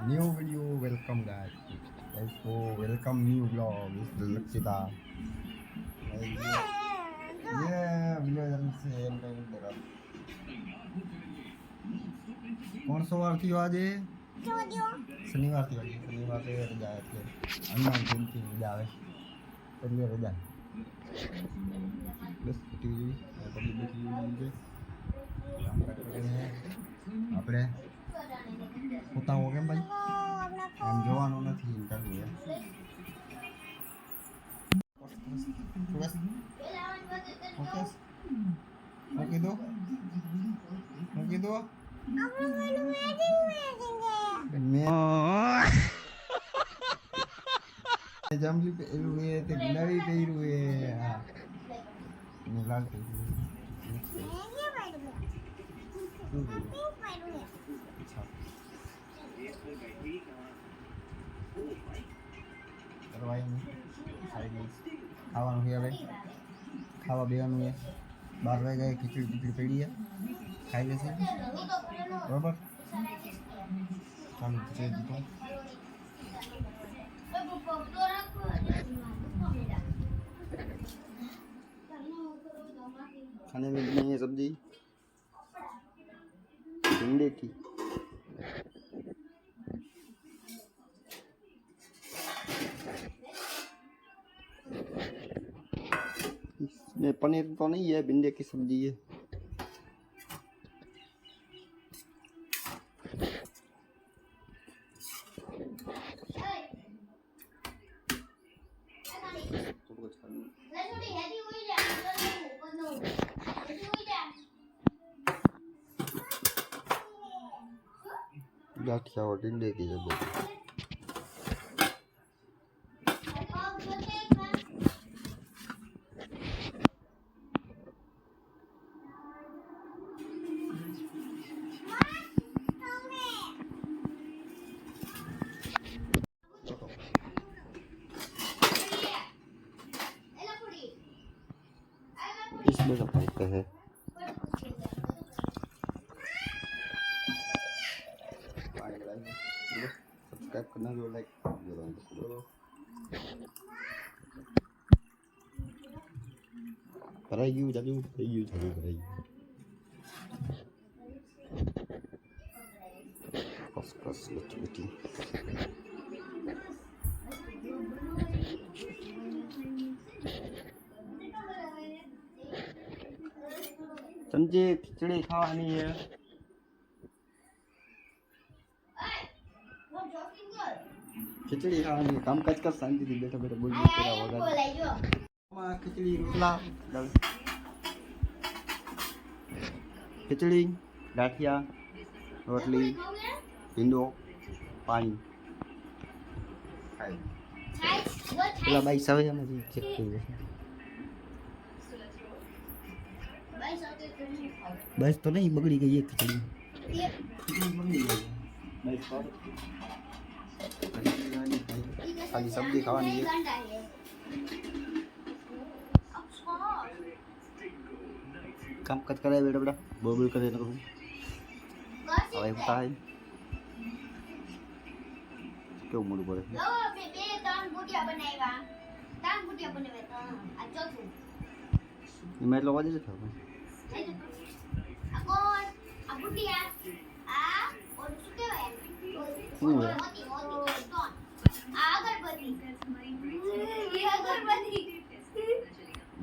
New video, welcome guys. Let's go, welcome new vlog. This is Lakshita. Yeah, video जल्दी से end time तेरा. कौन सा वार थी आज ये? शनिवार थी आज. शनिवार से रजा है એટલે હનુમાન જયંતિ રજા આવે એટલે રજા. બસ ટીવી બધી બધી છે. આપણે પોતા હો કેમ ભાઈ એમ જોવાનું નથી કરવું એમ બસ ફોકસ મૂકી દો મેં જાંબલી પહેર્યું એ તે ગુલાબી પહેર્યું એ હા ને લાલ પહેર્યું ખાવાનું છે હવે ખાવા બેવાનું છે 12 વાગ્યા ખીચડી પડી છે ખાઈ લેશે બરાબર ચાલો ખીચડી દીધો खाने में नहीं है सब्जी भिंडी की इसमें पनीर तो नहीं है भिंडी की सब्जी है गाठिया और टिंडे की जगह इसमें का पड़ता है सब्सक्राइब करना जो लाइक करो कराई जाजू कराई बस बेटी समझे खिचड़ी खानी है खिचड़ी खानी काम काज कर शांति थी बैठा बैठा बोल तेरा वगैरह खिचड़ी रोटला खिचड़ी गाठिया रोटली भिंडो पानी પેલા બાઈક સાવે અમે ચેક કરી બસ તો નહીં બગડી ગઈ એક ખીચડી ખાલી સબ્જી ખાવાની છે કામકાજ કરાય બેટા બેટા બોલ કરે ને કહું હવે થાય કેવું મોડું પડે એમાં એટલો વાજે જ થયો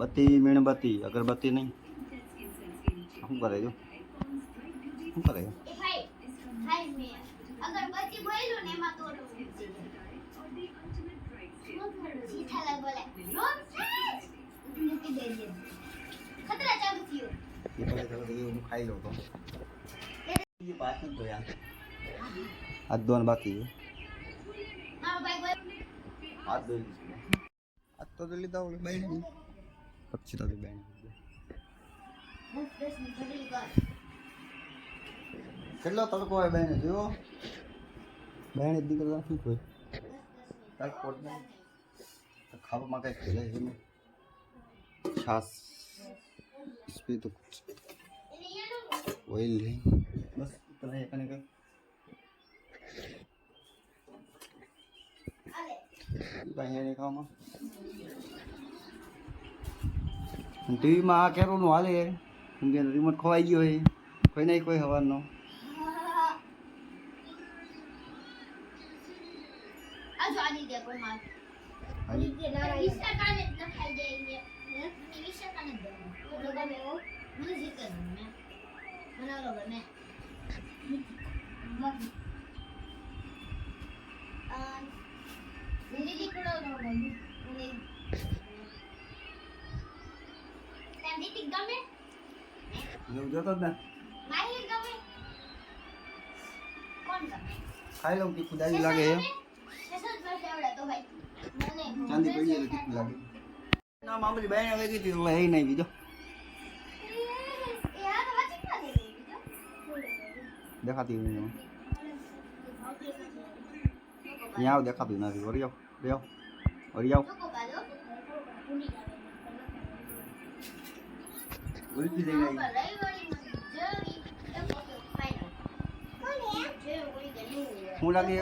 बत्ती मीणबत्ती अगरबत्ती नहीं हम करेगा हम करेगा अगरबत्ती बोलो ने मा तो सीधा लग बोले मुक्ति दे दे खतरा चालू थियो ये पहले तो ये खाई लो तो ये बात नहीं तो यार हाथ धोना बाकी है हां भाई हाथ धो लीजिए हाथ तो जल्दी दाओ बहन पक्षी तो बहन કેટલો તડકો હોય બેન જો બેન દીકરા નથી કોઈ કાઈ કોટ નહીં ખાવામાં કઈ ખેલે છે ને છાસ इस पे तो कुछ ऑयल है बस इतना ही करने का કાંઈ નહીં ખાવામાં ટીવીમાં આ કેરોનું હાલે કેમ કે રિમોટ ખોવાઈ ગયો હોય કોઈ નહીં કોઈ હવાનો જોતો જ ને ખાઈ લઉં તીખું દાવી લાગે એમ ચાંદી પડી એટલે તીખું લાગે ના મામલી બાયણે વહી ગઈ હતી એટલે એ નહીં બીજો દેખાતી અહીંયા આવ દેખાતું નથી વળી આવ વળી આવ ગુલ્ફી લઈને શું લાગે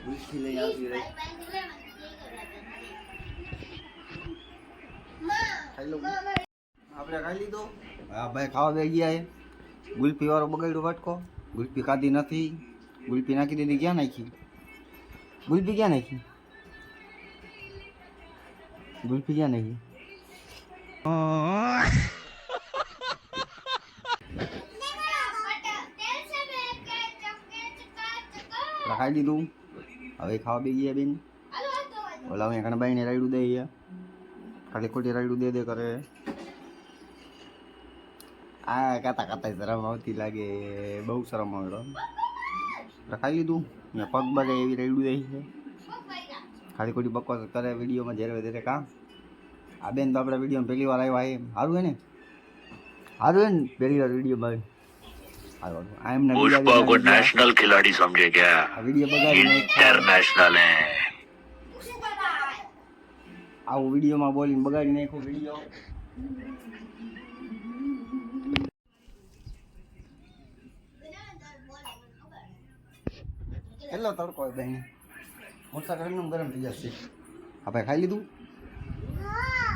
ગુલ્ફી લઈ આવતી રહી ખાઈ લો આપણે ખાઈ લીધો હા ભાઈ ખાવા બે ગયા ગુલ્ફી વાળો બગાડ્યો વાટકો ગુલ્ફી ખાધી નથી ગુલ્ફી નાખી દીધી ક્યાં નાખી ગુલ્ફી ક્યાં નાખી ગુલ્ફી ક્યાં નાખી ખાઈ લીધું હવે ખાવા બે ગયા બેન ઓલા અહીંયા કને બાઈને રાયડું દે ખાલી ખોટી રાયડું દે કરે આ કાતા કાતા શરમ આવતી લાગે બહુ શરમ આવે ખાઈ લીધું અહીંયા પગ બગે એવી રાયડું દે છે ખાલી ખોટી બકવાસ કરે વિડીયોમાં જ્યારે વધારે કામ આ બેન તો આપણે વિડીયોમાં પહેલી વાર આવ્યા એમ સારું હે ને પહેલી વાર વિડીયોમાં पुष्पा को नेशनल खिलाड़ी समझे क्या इंटरनेशनल है આવું વિડીયોમાં બોલીને બગાડી નાખો વિડીયો કેટલો તડકો હોય બેન મોટા ગરમ ગરમ થઈ જશે આપણે ખાઈ લીધું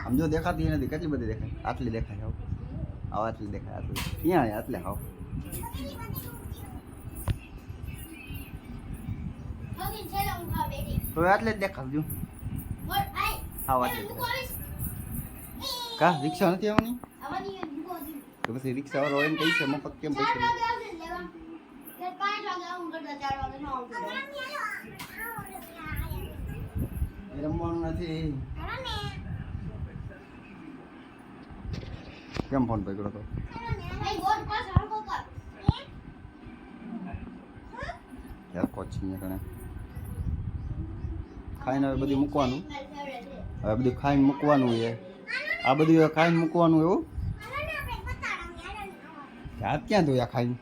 આમ જો દેખાતી નથી કેટલી બધી દેખાય આટલી દેખાય આવ આટલી દેખાય આટલી ક્યાં આટલે ખાવ તો આટલે જ દેખાવજો હા કા રિક્ષા નથી આવવાની તો પછી રિક્ષા વાળો એમ કહી છે મફત કેમ પૈસા રમવાનું નથી કેમ ફોન પકડ્યો તો યાર કોચિંગ કણે ખાઈને હવે બધું મૂકવાનું હવે બધું ખાઈને મૂકવાનું છે આ બધું ખાઈને મૂકવાનું એવું હાથ ક્યાં ધોયા ખાઈને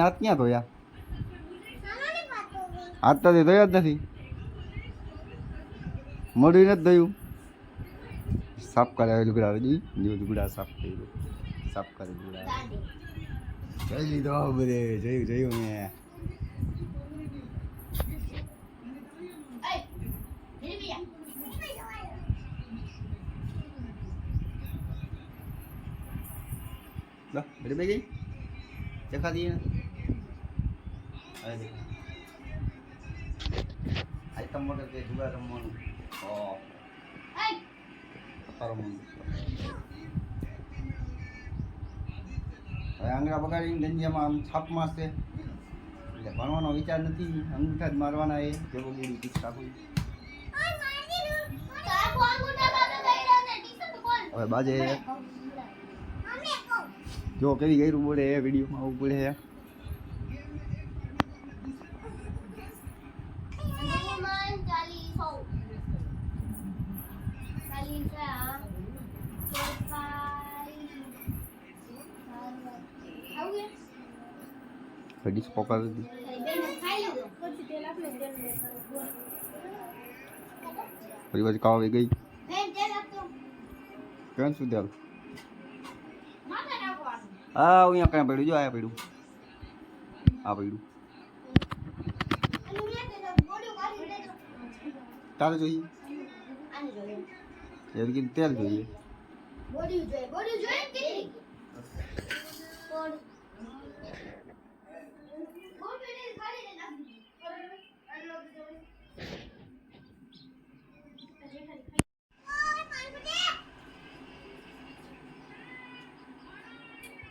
હાથ ક્યાં ધોયા હાથ તો ધોયા જ નથી મોઢું નથી ધોયું સાફ કરાવે લુગડા લુગડા સાફ કર્યું સાફ કરે લુગડા જોઈ લીધો બધે જોયું મેં मेरे में गई देखा दिए ना अरे देखो आइटम मोटर के जुगाड़ रमन ओ रमन હવે આંગળા બગાડીને ગંજામાં આમ છાપ મારશે એટલે ભણવાનો વિચાર નથી અંગૂઠા જ મારવાના એ જેવો ગોળી ટીકા કોઈ હવે બાજે જો કેવી ગયરું બોલે એ વિડીયોમાં આવું બોલે હે ડીશ પોકાર દી ફરી વાર કાવ આવી ગઈ કેમ શું દેલ હા અહીંયા કઈ પડ્યું જો આ પડ્યું તારે જોઈએ આને જોઈએ એવી કે તેલ જોઈએ બોડી જોઈએ કે કોણ બોડી ખાલી નાખી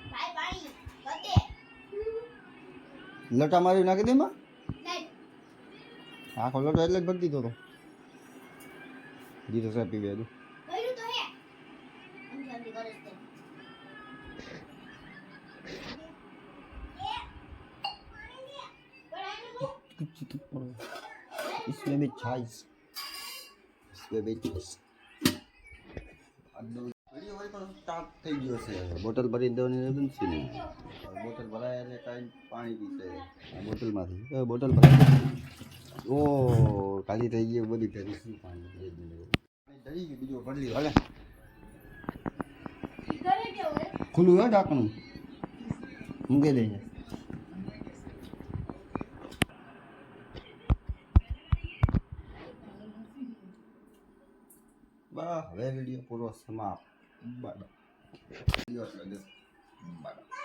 ભાઈ પાણી ગતે લટા મારી નાખી દે માં લાઈટ આખો લટો એટલે જ ભરી દીધો તો જીતો સાહેબ પી બેદું કર્યું તો હે અંજાની ગરજ તે इसमें भी छाइस इसमें भी छाइस વિડિયો હોય પણ સ્ટાર્ટ થઈ ગયો છે બોટલ ભરી દેવાની બનશે નહીં બોટલ ભરાય એટલે ટાઈમ પાણી પીશે આ બોટલમાંથી બોટલ ભરાય ઓ ખાલી થઈ ગયું બધી કરી શું પાણી ડરી ગયું બીજો ભરી હાલે કરે કે હોય ખુલ્લું હોય ઢાંકણું મૂકી દઈએ હવે વિડીયો પૂરો સમાપ્ત બાય બાય